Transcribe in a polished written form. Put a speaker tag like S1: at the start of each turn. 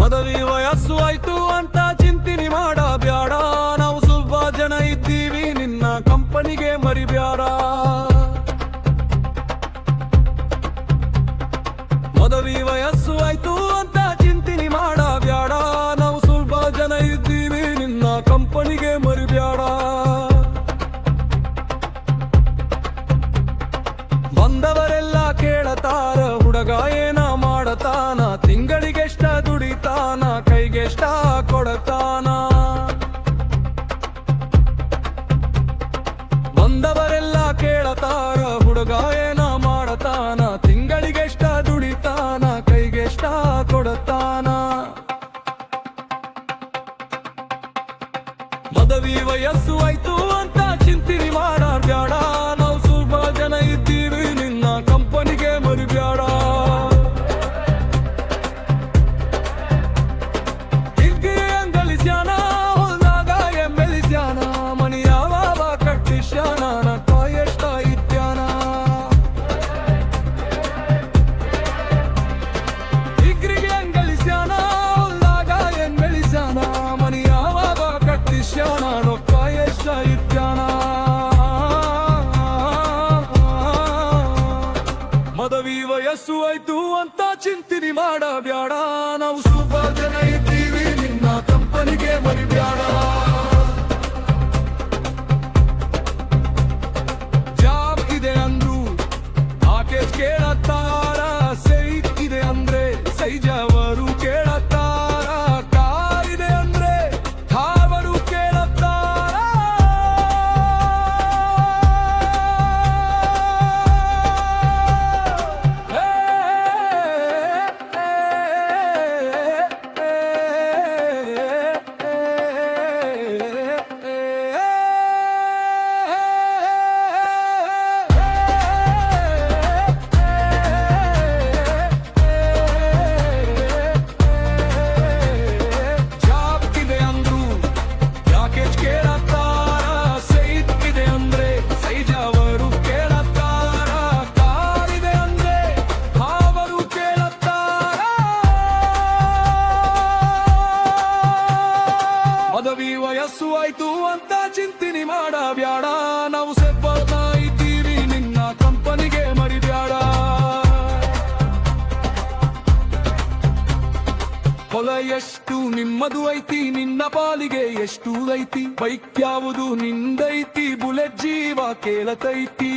S1: ಮದವಿ ವಯಸ್ಸು ಆಯ್ತು ಅಂತ ಚಿಂತಿನಿ ಮಾಡ ಬ್ಯಾಡ, ನಾವು ಸ್ವಲ್ಪ ಜನ ಇದ್ದೀವಿ ನಿನ್ನ ಕಂಪನಿಗೆ ಮರಿಬ್ಯಾಡ. ಮದವಿ ವಯಸ್ಸು ಆಯ್ತು ಅಂತ ಚಿಂತಿನಿ ಮಾಡ ಬ್ಯಾಡ, ನಾವು ಸ್ವಲ್ಪ ಜನ ಇದ್ದೀವಿ ನಿನ್ನ ಕಂಪನಿಗೆ ಮರಿಬ್ಯಾಡ. ಬಂದವರೆಲ್ಲ ಕೇಳತಾರ ಹುಡುಗ ಏನ ಮಾಡತಾನ, ತಿಂಗಳಿಗೆಷ್ಟ ದುಡಿತಾನ, ಕೈಗೆಷ್ಟ ಕೊಡತಾನ. ಬಂದವರೆಲ್ಲ ಕೇಳತಾರ ಹುಡುಗ ಏನ ಮಾಡತಾನ, ತಿಂಗಳಿಗೆಷ್ಟ ದುಡಿತಾನ, ಕೈಗೆಷ್ಟ ಕೊಡತಾನ. ಮದವಿ ವಯಸ್ಸು ಆಯ್ತು ಅಂತ ಚಿಂತಿನಿ ಮಾಡ ಬ್ಯಾಡ, ನಾವು ಸ್ವಲ್ಪ ಜನ ಇದ್ದೀವಿ ನಿನ್ನ ಕಂಪನಿಗೆ ಮರಿಬ್ಯಾಡ. ಗಳಿಸ್ಯಾನ ಹೊಲ್ದಾಗ ಎಮ್ಮೆಲಿಸ್ಯಾನ, ಮನಿ ಯಾವ ಕಟ್ಟಿಸ್ಯಾನ, ನಕ್ಕ ಎಷ್ಟ ಇದ್ಯಾನ. ಡಿಗ್ರಿಗೆ ಗಳಿಸ್ಯಾನ ಹೊಲ್ದಾಗ ಎಮ್ಮೆಲಿಸ್ಯಾನ, ಮನಿ ಯಾವ ಕಟ್ಟಿಸ್ಯಾನ, ನಕ್ಕ ಎಷ್ಟ ಇದ್ಯಾನ. ಮದವಿ ವಯಸ್ಸು ಆಯ್ತು ಅಂತ ಚಿಂತಿನಿ ಮಾಡ ಬ್ಯಾಡ, ನಾವು ಸ್ವಲ್ಪ ಜನ ಇದ್ದೀವಿ ನಿನ್ನ ಕಂಪನಿಗೆ ಮರಿಬ್ಯಾಡ. ಜಾಬ್ ಇದೆ ಅಂದ್ರು ಪ್ಯಾಕೇಜ್ ಕೇಳತ್ತಾರ, ಸೈಟ್ ಇದೆ ಅಂದ್ರೆ ಸೈಜವರು ಕೇಳತ್ತಾರ, ಕಾರ್ ಇದೆ ಅಂದ್ರೆ ಕಾವರು ಕೇಳತ್ತಾರ. ಮದವಿ ವಯಸ್ಸು ಆಯ್ತು ಅಂತ ಚಿಂತಿನಿ ಮಾಡ ಬ್ಯಾಡ, ನಾವು ಸೆಬ್ಬರ್ನ ಇದ್ದೀವಿ ನಿನ್ನ ಕಂಪನಿಗೆ ಮರಿಬ್ಯಾಡ. ಹೊಲ ಎಷ್ಟು ನಿಮ್ಮದು ಐತಿ, ನಿನ್ನ ಪಾಲಿಗೆ ಎಷ್ಟು ಐತಿ, ಬೈಕ್ ಯಾವುದು ನಿಂದೈತಿ, ಬುಲೆಟ್ ಜೀವ ಕೇಳತೈತಿ.